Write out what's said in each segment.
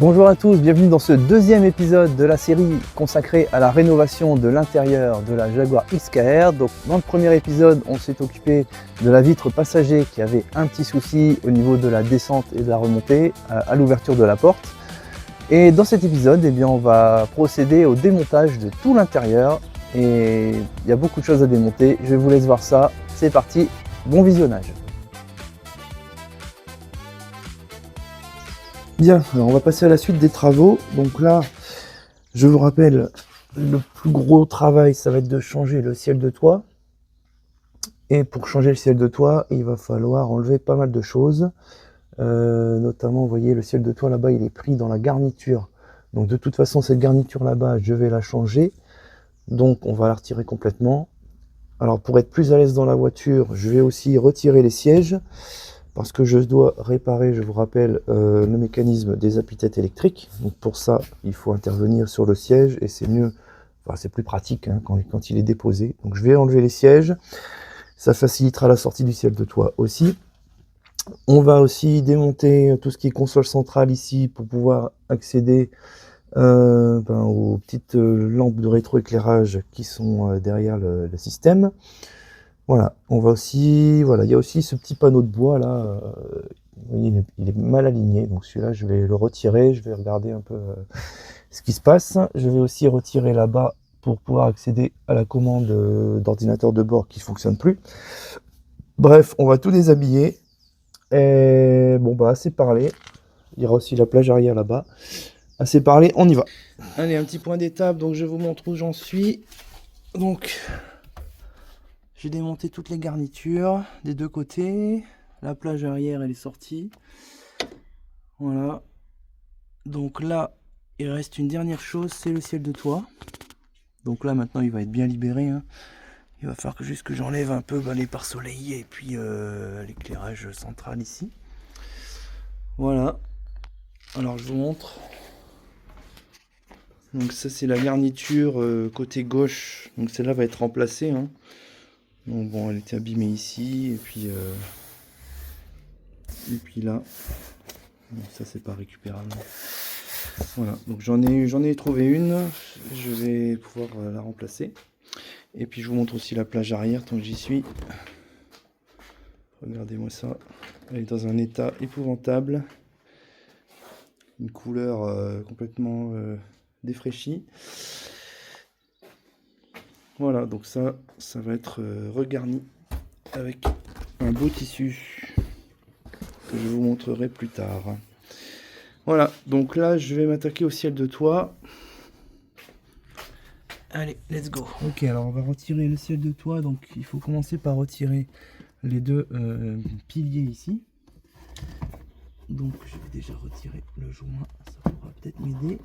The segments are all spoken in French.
Bonjour à tous, bienvenue dans ce deuxième épisode de la série consacrée à la rénovation de l'intérieur de la Jaguar XKR. Donc, dans le premier épisode, on s'est occupé de la vitre passager qui avait un petit souci au niveau de la descente et de la remontée à l'ouverture de la porte. Et dans cet épisode, on va procéder au démontage de tout l'intérieur. Et il y a beaucoup de choses à démonter, je vous laisse voir ça. C'est parti, bon visionnage. Bien, alors on va passer à la suite des travaux. Donc là, je vous rappelle, le plus gros travail, ça va être de changer le ciel de toit. Et pour changer le ciel de toit, il va falloir enlever pas mal de choses. Notamment, vous voyez, le ciel de toit là-bas, il est pris dans la garniture. Donc de toute façon, cette garniture là-bas, je vais la changer. Donc on va la retirer complètement. Alors pour être plus à l'aise dans la voiture, je vais aussi retirer les sièges. Parce que je dois réparer, je vous rappelle, le mécanisme des appuis-têtes électriques. Donc pour ça, il faut intervenir sur le siège et c'est mieux, enfin c'est plus pratique hein, quand il est déposé. Donc je vais enlever les sièges, ça facilitera la sortie du ciel de toit aussi. On va aussi démonter tout ce qui est console centrale ici pour pouvoir accéder aux petites lampes de rétroéclairage qui sont derrière le système. Voilà, on va aussi, voilà, il y a aussi ce petit panneau de bois là, vous voyez, il est mal aligné, donc celui-là je vais le retirer, je vais regarder un peu ce qui se passe. Je vais aussi retirer là-bas pour pouvoir accéder à la commande d'ordinateur de bord qui ne fonctionne plus. Bref, on va tout déshabiller. Et bon bah assez parlé, il y aura aussi la plage arrière là-bas. Assez parlé, on y va. Allez, un petit point d'étape, donc je vous montre où j'en suis. Donc... j'ai démonté toutes les garnitures des deux côtés. La plage arrière, elle est sortie. Voilà. Donc là, il reste une dernière chose, c'est le ciel de toit. Donc là, maintenant, il va être bien libéré. Hein. Il va falloir juste que j'enlève un peu les pare-soleils et puis l'éclairage central ici. Voilà. Alors, je vous montre. Donc ça, c'est la garniture côté gauche. Donc celle-là va être remplacée. Hein. Donc bon, elle était abîmée ici. Et puis là, bon, ça c'est pas récupérable. Voilà, donc j'en ai trouvé une. Je vais pouvoir la remplacer. Et puis je vous montre aussi la plage arrière tant que j'y suis. Regardez-moi ça. Elle est dans un état épouvantable. Une couleur complètement défraîchie. Voilà, donc ça va être regarni avec un beau tissu que je vous montrerai plus tard. Voilà, donc là je vais m'attaquer au ciel de toit. Allez, let's go. Ok, alors on va retirer le ciel de toit, donc il faut commencer par retirer les deux piliers ici. Donc je vais déjà retirer le joint, ça pourra peut-être m'aider.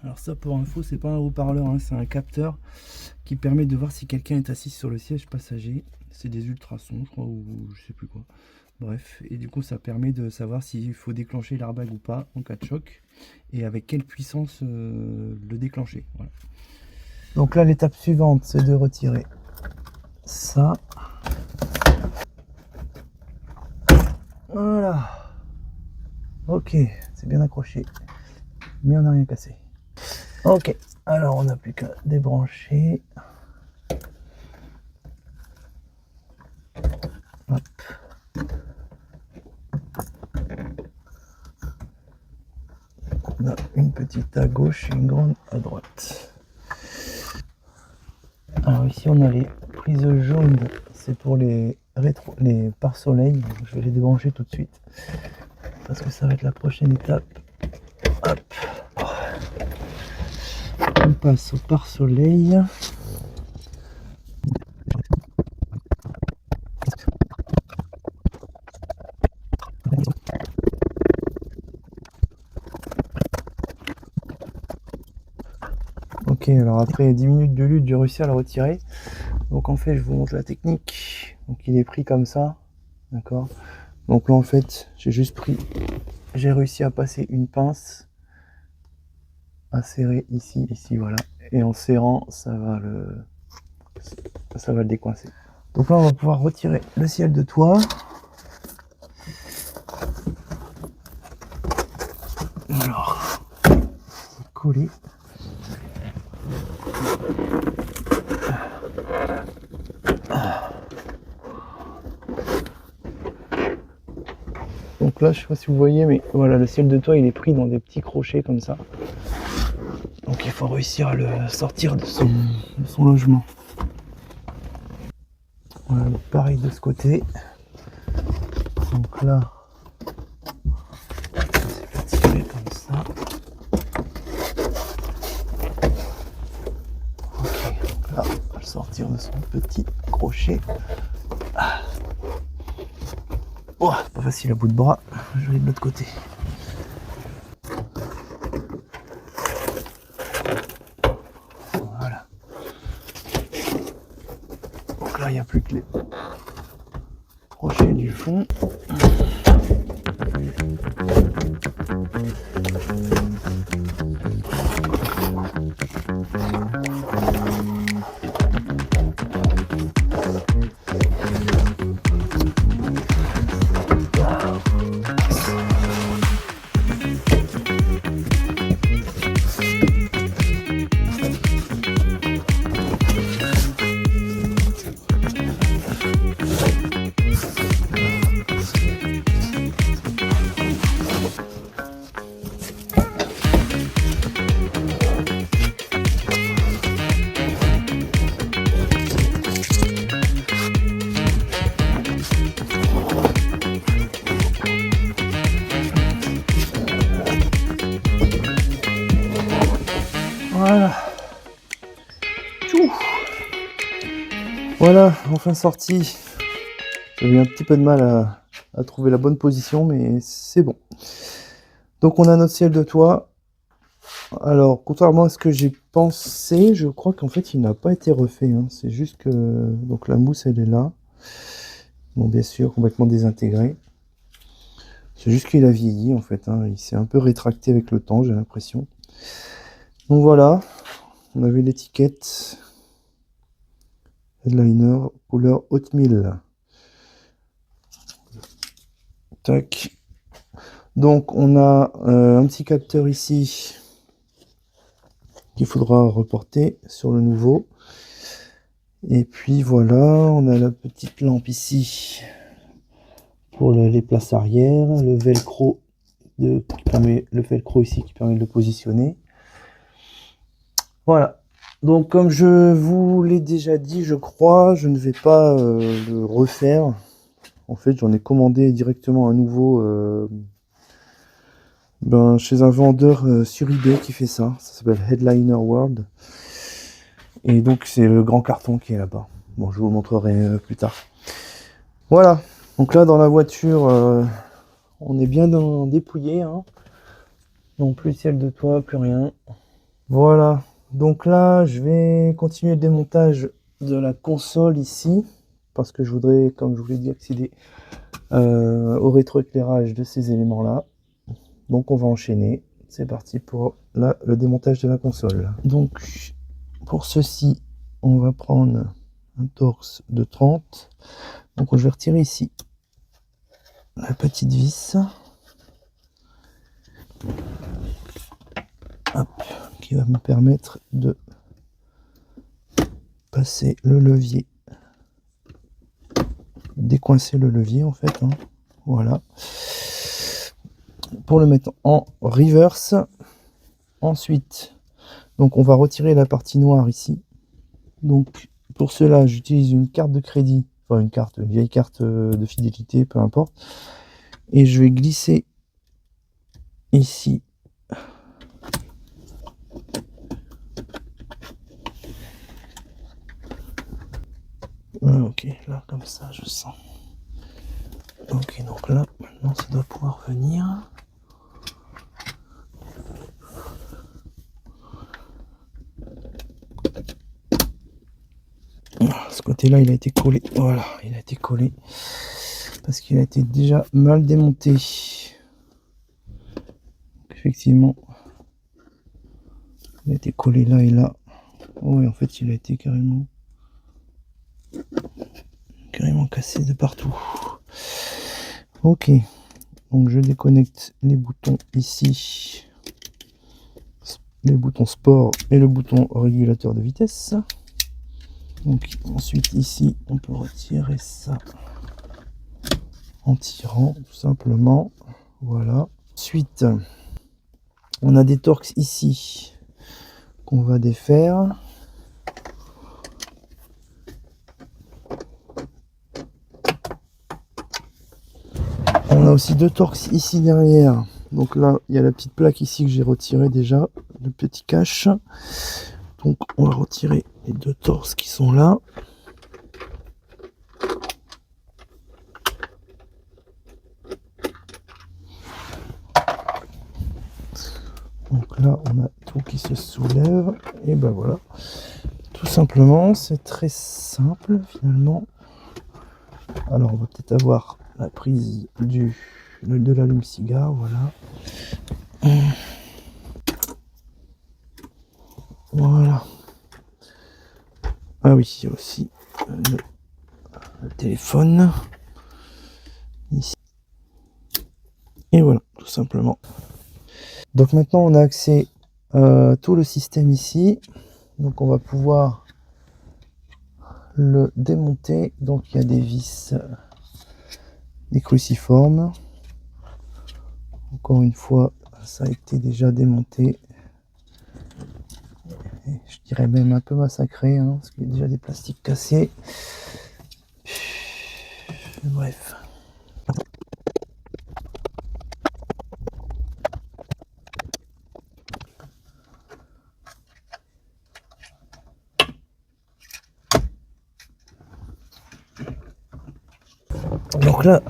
Alors ça, pour info, c'est pas un haut-parleur, hein, c'est un capteur qui permet de voir si quelqu'un est assis sur le siège passager. C'est des ultrasons, je crois, ou je sais plus quoi. Bref, et du coup ça permet de savoir s'il faut déclencher l'airbag ou pas en cas de choc et avec quelle puissance le déclencher. Voilà. Donc là, l'étape suivante, c'est de retirer ça. Voilà. Ok, c'est bien accroché, mais on n'a rien cassé. Ok, alors on n'a plus qu'à débrancher. Hop. On a une petite à gauche et une grande à droite. Alors ici on a les prises jaunes, c'est pour les pare-soleil. Je vais les débrancher tout de suite parce que ça va être la prochaine étape. Hop. On passe au pare-soleil. Ok, alors après 10 minutes de lutte, j'ai réussi à le retirer. Donc en fait, je vous montre la technique. Donc il est pris comme ça, d'accord. Donc là en fait, j'ai réussi à passer une pince, à serrer ici, voilà. Et en serrant, ça va le décoincer. Donc là, on va pouvoir retirer le ciel de toit. Alors, coller. Donc là, je sais pas si vous voyez, mais voilà, le ciel de toit, il est pris dans des petits crochets comme ça. Donc il faut réussir à le sortir de son logement. Voilà, pareil de ce côté. Donc là, c'est fait tirer comme ça. Ok, donc là, on va le sortir de son petit crochet. Oh, c'est pas facile à bout de bras. Je vais de l'autre côté. Voilà. Donc là, il n'y a plus que les crochets du fond. Voilà. Tchou. Voilà, enfin sorti. J'ai eu un petit peu de mal à trouver la bonne position, mais c'est bon. Donc on a notre ciel de toit. Alors, contrairement à ce que j'ai pensé, je crois qu'en fait il n'a pas été refait, hein. C'est juste que donc la mousse elle est là. Bon, bien sûr, complètement désintégrée. C'est juste qu'il a vieilli en fait, hein. Il s'est un peu rétracté avec le temps, j'ai l'impression. Donc voilà, on avait l'étiquette Headliner couleur Oatmeal. Tac. Donc on a un petit capteur ici qu'il faudra reporter sur le nouveau. Et puis voilà, on a la petite lampe ici pour les places arrière, le velcro ici qui permet de le positionner. Voilà. Donc comme je vous l'ai déjà dit, je crois, je ne vais pas le refaire. En fait, j'en ai commandé directement un nouveau chez un vendeur sur eBay qui fait ça. Ça s'appelle Headliner World. Et donc c'est le grand carton qui est là-bas. Bon, je vous le montrerai plus tard. Voilà. Donc là, dans la voiture, on est bien dépouillé, hein. Non plus ciel de toit, plus rien. Voilà. Donc là, je vais continuer le démontage de la console ici. Parce que je voudrais, comme je vous l'ai dit, accéder au rétroéclairage de ces éléments-là. Donc on va enchaîner. C'est parti pour le démontage de la console. Donc pour ceci, on va prendre un torx de 30. Donc je vais retirer ici la petite vis. Hop, qui va me permettre de passer le levier, décoincer le levier en fait, hein. Voilà. Pour le mettre en reverse. Ensuite, donc on va retirer la partie noire ici. Donc pour cela, j'utilise une carte de crédit, enfin une vieille carte de fidélité, peu importe. Et je vais glisser ici. Ok, là comme ça, je sens. Ok, donc là, maintenant ça doit pouvoir venir. ce côté-là, il a été collé. Voilà, il a été collé. Parce qu'il a été déjà mal démonté. Effectivement, il a été collé là et là. Oui, en fait, il a été carrément cassé de partout. Ok, donc je déconnecte les boutons ici, les boutons sport et le bouton régulateur de vitesse. Donc ensuite ici, on peut retirer ça en tirant tout simplement. Voilà. Ensuite, on a des torques ici qu'on va défaire. On a aussi deux torques ici derrière. Donc là, il y a la petite plaque ici que j'ai retiré déjà, le petit cache. Donc on va retirer les deux torques qui sont là. Donc là, on a tout qui se soulève. Et ben voilà. Tout simplement, c'est très simple finalement. Alors on va peut-être avoir la prise de l'allume-cigare, voilà. Voilà. Ah oui, il y a aussi le téléphone. Ici. Et voilà, tout simplement. Donc maintenant on a accès à tout le système ici. Donc on va pouvoir le démonter. Donc il y a des vis, des cruciformes. Encore une fois, ça a été déjà démonté. Et je dirais même un peu massacré, hein, parce qu'il y a déjà des plastiques cassés. Bref. Donc là,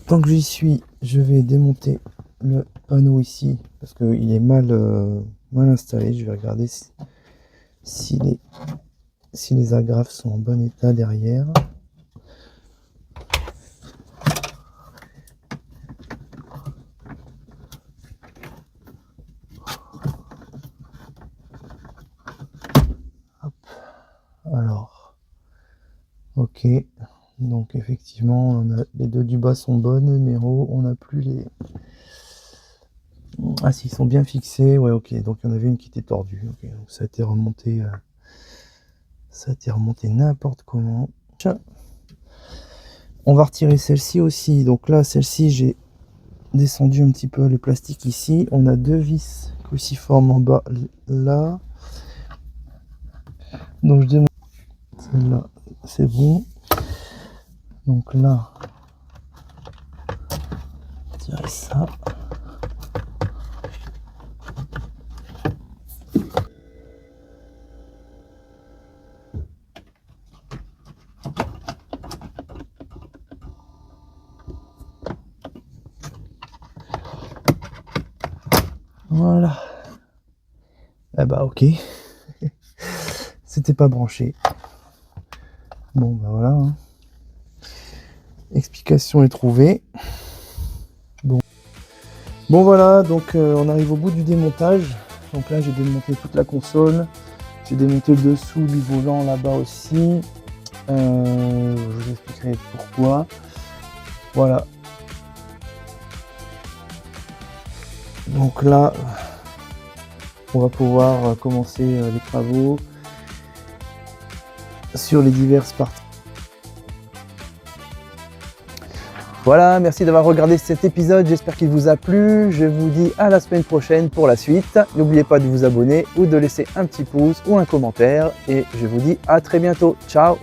tant que j'y suis, je vais démonter le panneau ici parce qu'il est mal installé. Je vais regarder si les agrafes sont en bon état derrière. Hop. Alors, ok. Donc effectivement, les deux du bas sont bonnes, mais on n'a plus les... Ah si, ils sont bien fixés. Ouais, ok. Donc il y en avait une qui était tordue. Okay. Donc ça a été remonté n'importe comment. On va retirer celle-ci aussi. Donc là, celle-ci, j'ai descendu un petit peu le plastique ici. On a deux vis cruciformes en bas là. Donc je démonte celle-là, c'est bon. Donc là, tirer ça. Voilà. Ah bah ok. C'était pas branché. Bon bah voilà. Hein. Explication est trouvée. Bon voilà, donc on arrive au bout du démontage. Donc là j'ai démonté toute la console. J'ai démonté le dessous du volant là-bas aussi. Je vous expliquerai pourquoi. Voilà. Donc là, on va pouvoir commencer les travaux sur les diverses parties. Voilà, merci d'avoir regardé cet épisode, j'espère qu'il vous a plu. Je vous dis à la semaine prochaine pour la suite. N'oubliez pas de vous abonner ou de laisser un petit pouce ou un commentaire. Et je vous dis à très bientôt. Ciao!